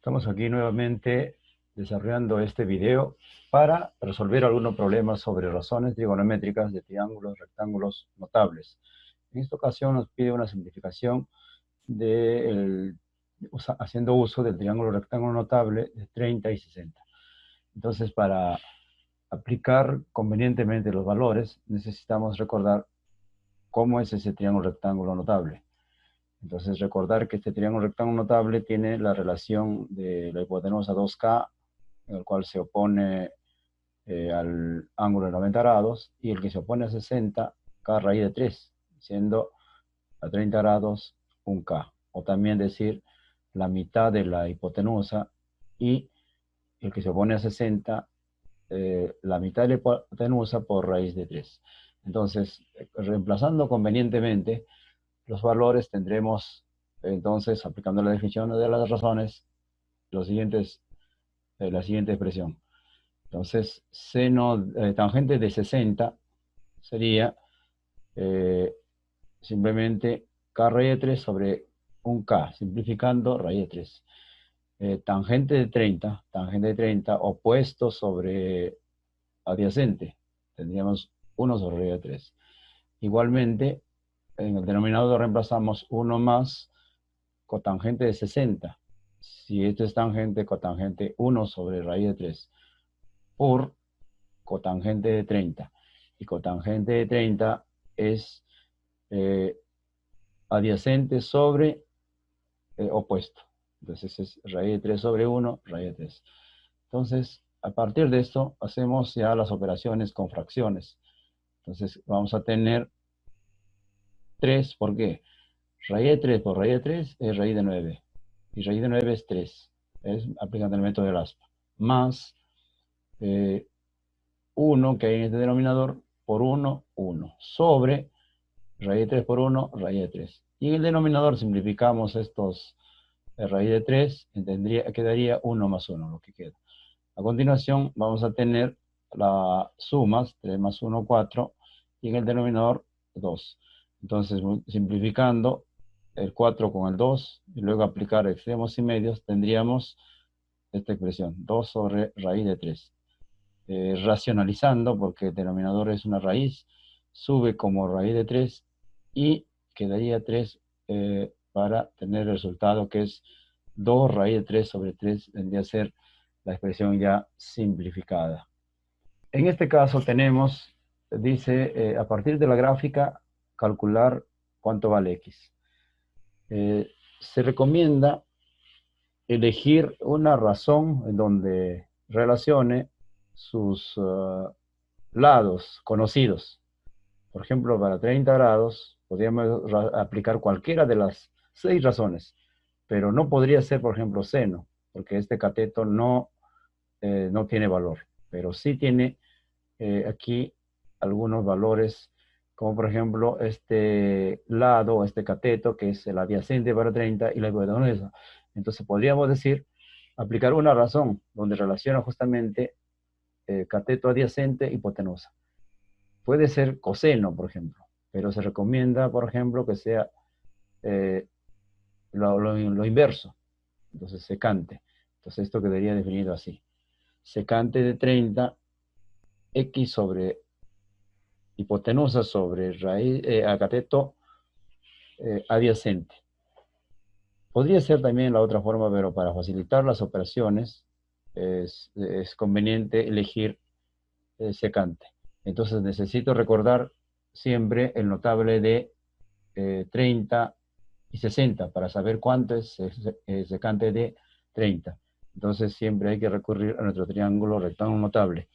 Estamos aquí nuevamente desarrollando este video para resolver algunos problemas sobre razones trigonométricas de triángulos, rectángulos notables. En esta ocasión nos pide una simplificación haciendo uso del triángulo rectángulo notable de 30 y 60. Entonces, para aplicar convenientemente los valores, necesitamos recordar cómo es ese triángulo rectángulo notable. Entonces, recordar que este triángulo rectángulo notable tiene la relación de la hipotenusa 2K, en el cual se opone al ángulo de 90 grados, y el que se opone a 60, K raíz de 3, siendo a 30 grados un K. O también decir la mitad de la hipotenusa, y el que se opone a 60, la mitad de la hipotenusa por raíz de 3. Entonces, reemplazando convenientemente los valores, tendremos entonces, aplicando la definición de las razones, la siguiente expresión. Entonces, tangente de 60 sería simplemente K raíz de 3 sobre un K, simplificando raíz de 3. Tangente de 30, opuesto sobre adyacente, tendríamos 1 sobre raíz de 3. Igualmente, en el denominador reemplazamos 1 más cotangente de 60. Si esto es tangente, cotangente 1 sobre raíz de 3 por cotangente de 30. Y cotangente de 30 es adyacente sobre opuesto. Entonces es raíz de 3 sobre 1, raíz de 3. Entonces, a partir de esto, hacemos ya las operaciones con fracciones. Entonces, vamos a tener 3, ¿por qué? Raíz de 3 por raíz de 3 es raíz de 9. Y raíz de 9 es 3. Es aplicando el método del aspa. Más 1 que hay en este denominador por 1, 1. Sobre raíz de 3 por 1, raíz de 3. Y en el denominador simplificamos estos raíz de 3, quedaría 1 más 1, lo que queda. A continuación vamos a tener las sumas, 3 más 1, 4, y en el denominador 2. Entonces, simplificando el 4 con el 2, y luego aplicar extremos y medios, tendríamos esta expresión, 2 sobre raíz de 3. Racionalizando, porque el denominador es una raíz, sube como raíz de 3, y quedaría 3 para tener el resultado que es 2 raíz de 3 sobre 3, vendría a ser la expresión ya simplificada. En este caso tenemos, dice, a partir de la gráfica, calcular cuánto vale X. Se recomienda elegir una razón en donde relacione sus lados conocidos. Por ejemplo, para 30 grados, podríamos aplicar cualquiera de las 6 razones, pero no podría ser, por ejemplo, seno, porque este cateto no tiene valor, pero sí tiene aquí algunos valores, como por ejemplo este lado, este cateto, que es el adyacente para 30 y la hipotenusa. Entonces podríamos decir, aplicar una razón donde relaciona justamente cateto adyacente, hipotenusa. Puede ser coseno, por ejemplo, pero se recomienda, por ejemplo, que sea lo inverso, entonces secante. Entonces esto quedaría definido así. Secante de 30, X sobre hipotenusa sobre raíz, a cateto adyacente. Podría ser también la otra forma, pero para facilitar las operaciones es conveniente elegir secante. Entonces necesito recordar siempre el notable de 30 y 60 para saber cuánto es secante de 30. Entonces siempre hay que recurrir a nuestro triángulo rectángulo notable.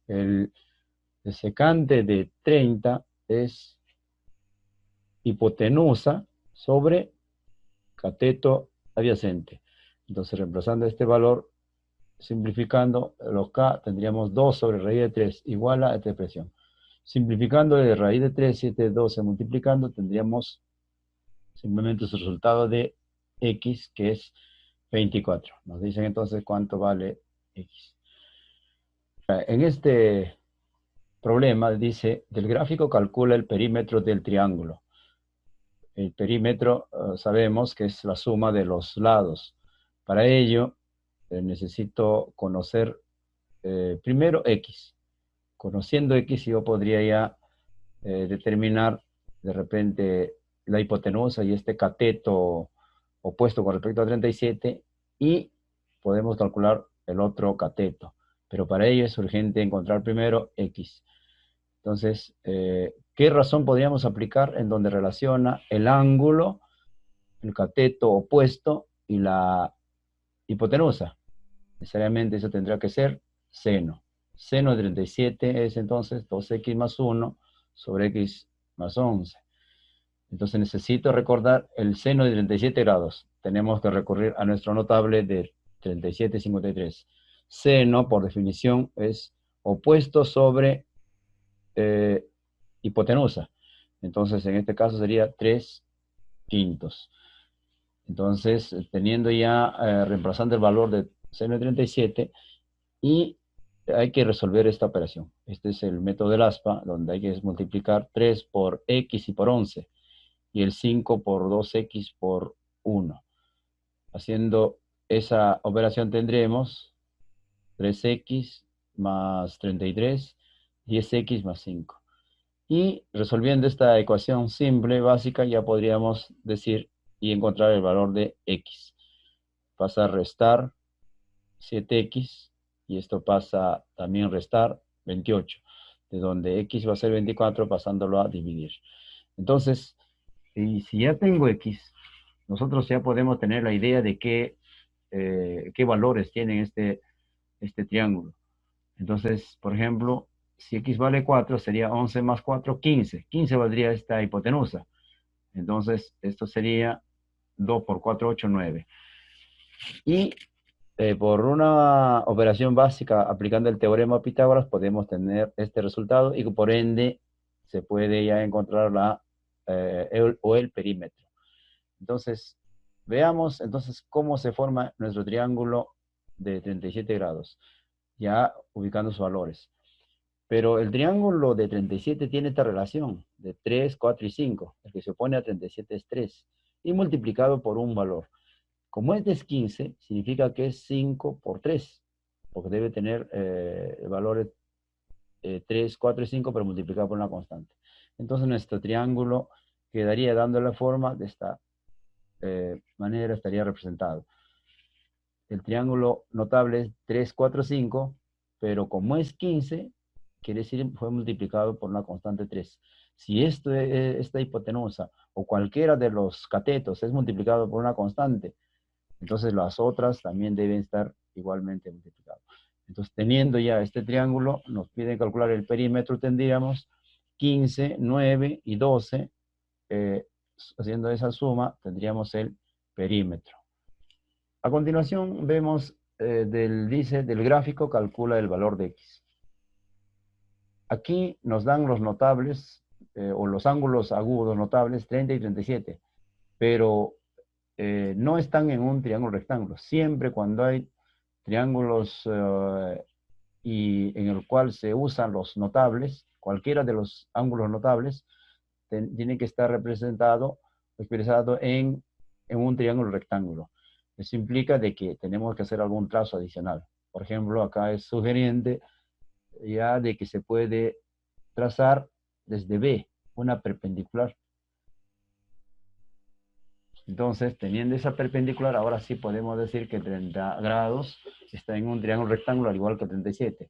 El secante de 30 es hipotenusa sobre cateto adyacente. Entonces, reemplazando este valor, simplificando los K, tendríamos 2 sobre raíz de 3 igual a esta expresión. Simplificando de raíz de 3 y este 12 multiplicando, tendríamos simplemente su resultado de X, que es 24. Nos dicen entonces cuánto vale X. En este problema dice, del gráfico calcula el perímetro del triángulo. El perímetro sabemos que es la suma de los lados. Para ello, necesito conocer primero X. Conociendo X, yo podría ya determinar de repente la hipotenusa y este cateto opuesto con respecto a 37 y podemos calcular el otro cateto. Pero para ello es urgente encontrar primero X. Entonces, ¿qué razón podríamos aplicar en donde relaciona el ángulo, el cateto opuesto y la hipotenusa? Necesariamente eso tendrá que ser seno. Seno de 37 es entonces 2x más 1 sobre x más 11. Entonces necesito recordar el seno de 37 grados. Tenemos que recurrir a nuestro notable de 37,53. Seno, por definición, es opuesto sobre hipotenusa. Entonces, en este caso sería 3/5. Entonces, teniendo ya, reemplazando el valor de seno de 37, y hay que resolver esta operación. Este es el método del ASPA, donde hay que multiplicar 3 por x y por 11, y el 5 por 2x por 1. Haciendo esa operación tendremos 3x más 33, 10x más 5. Y resolviendo esta ecuación simple, básica, ya podríamos decir y encontrar el valor de x. Pasa a restar 7x, y esto pasa también a restar 28, de donde x va a ser 24 pasándolo a dividir. Entonces, y si ya tengo x, nosotros ya podemos tener la idea de qué valores tiene este triángulo. Entonces, por ejemplo, si x vale 4, sería 11 más 4, 15. 15 valdría esta hipotenusa. Entonces, esto sería 2 por 4, 8, 9. Y por una operación básica aplicando el teorema de Pitágoras podemos tener este resultado y por ende se puede ya encontrar el perímetro. Entonces, veamos entonces cómo se forma nuestro triángulo de 37 grados, ya ubicando sus valores. Pero el triángulo de 37 tiene esta relación de 3, 4 y 5. El que se opone a 37 es 3. Y multiplicado por un valor. Como este es 15, significa que es 5 por 3. Porque debe tener valores 3, 4 y 5, pero multiplicado por una constante. Entonces nuestro triángulo quedaría dando la forma de esta manera, estaría representado. El triángulo notable es 3, 4, 5, pero como es 15, quiere decir fue multiplicado por una constante 3. Si esta hipotenusa o cualquiera de los catetos es multiplicado por una constante, entonces las otras también deben estar igualmente multiplicadas. Entonces, teniendo ya este triángulo, nos piden calcular el perímetro, tendríamos 15, 9 y 12. Haciendo esa suma, tendríamos el perímetro. A continuación, vemos dice, del gráfico, calcula el valor de x. Aquí nos dan los notables, o los ángulos agudos notables, 30 y 37, pero no están en un triángulo rectángulo. Siempre cuando hay triángulos y en el cual se usan los notables, cualquiera de los ángulos notables, tiene que estar expresado en un triángulo rectángulo. Eso implica de que tenemos que hacer algún trazo adicional. Por ejemplo, acá es sugerente ya de que se puede trazar desde B una perpendicular. Entonces, teniendo esa perpendicular, ahora sí podemos decir que 30 grados está en un triángulo rectangular igual que 37.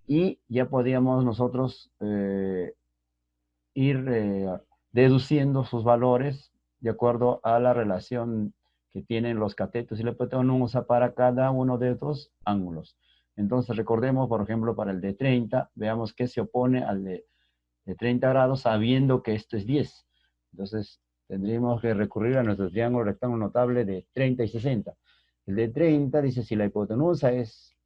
Y ya podríamos nosotros ir deduciendo sus valores de acuerdo a la relación que tienen los catetos y la hipotenusa para cada uno de estos ángulos. Entonces, recordemos, por ejemplo, para el de 30, veamos que se opone al de 30 grados sabiendo que esto es 10. Entonces, tendríamos que recurrir a nuestro triángulo rectángulo notable de 30 y 60. El de 30 dice si la hipotenusa es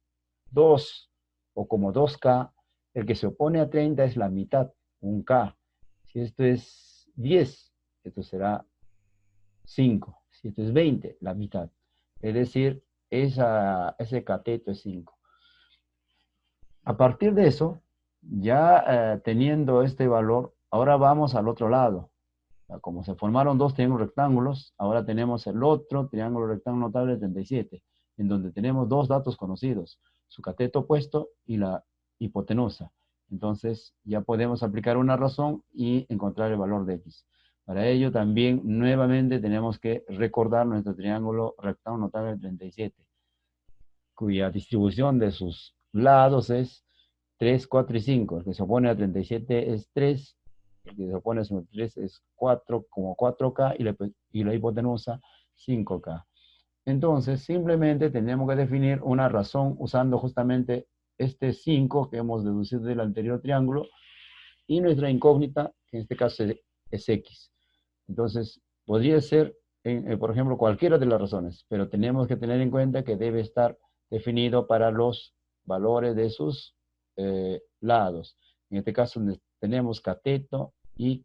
2 o como 2K, el que se opone a 30 es la mitad, 1K. Si esto es 10, esto será 5. Si esto es 20, la mitad. Es decir, ese cateto es 5. A partir de eso, ya teniendo este valor, ahora vamos al otro lado. Como se formaron dos triángulos rectángulos, ahora tenemos el otro triángulo rectángulo notable de 37. en donde tenemos dos datos conocidos, su cateto opuesto y la hipotenusa. Entonces ya podemos aplicar una razón y encontrar el valor de x. Para ello también nuevamente tenemos que recordar nuestro triángulo rectángulo notable 37, cuya distribución de sus lados es 3, 4 y 5. El que se opone a 37 es 3, el que se opone a 53 es 4, como 4K, y la hipotenusa 5K. Entonces, simplemente tenemos que definir una razón usando justamente este 5 que hemos deducido del anterior triángulo y nuestra incógnita, que en este caso es x. Entonces, podría ser, por ejemplo, cualquiera de las razones, pero tenemos que tener en cuenta que debe estar definido para los valores de sus lados. En este caso tenemos cateto y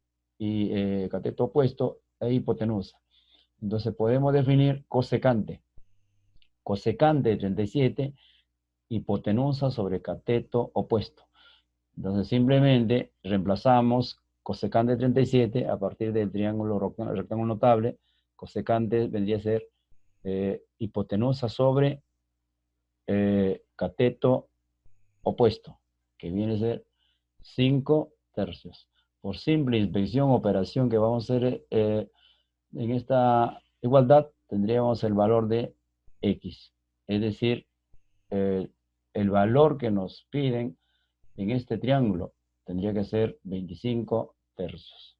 cateto opuesto e hipotenusa. Entonces podemos definir cosecante. Cosecante de 37, hipotenusa sobre cateto opuesto. Entonces simplemente reemplazamos cosecante de 37 a partir del triángulo rectángulo notable. Cosecante vendría a ser hipotenusa sobre cateto opuesto, que viene a ser 5 tercios. Por simple inspección, operación que vamos a hacer en esta igualdad, tendríamos el valor de x. Es decir, el valor que nos piden en este triángulo tendría que ser 25 tercios.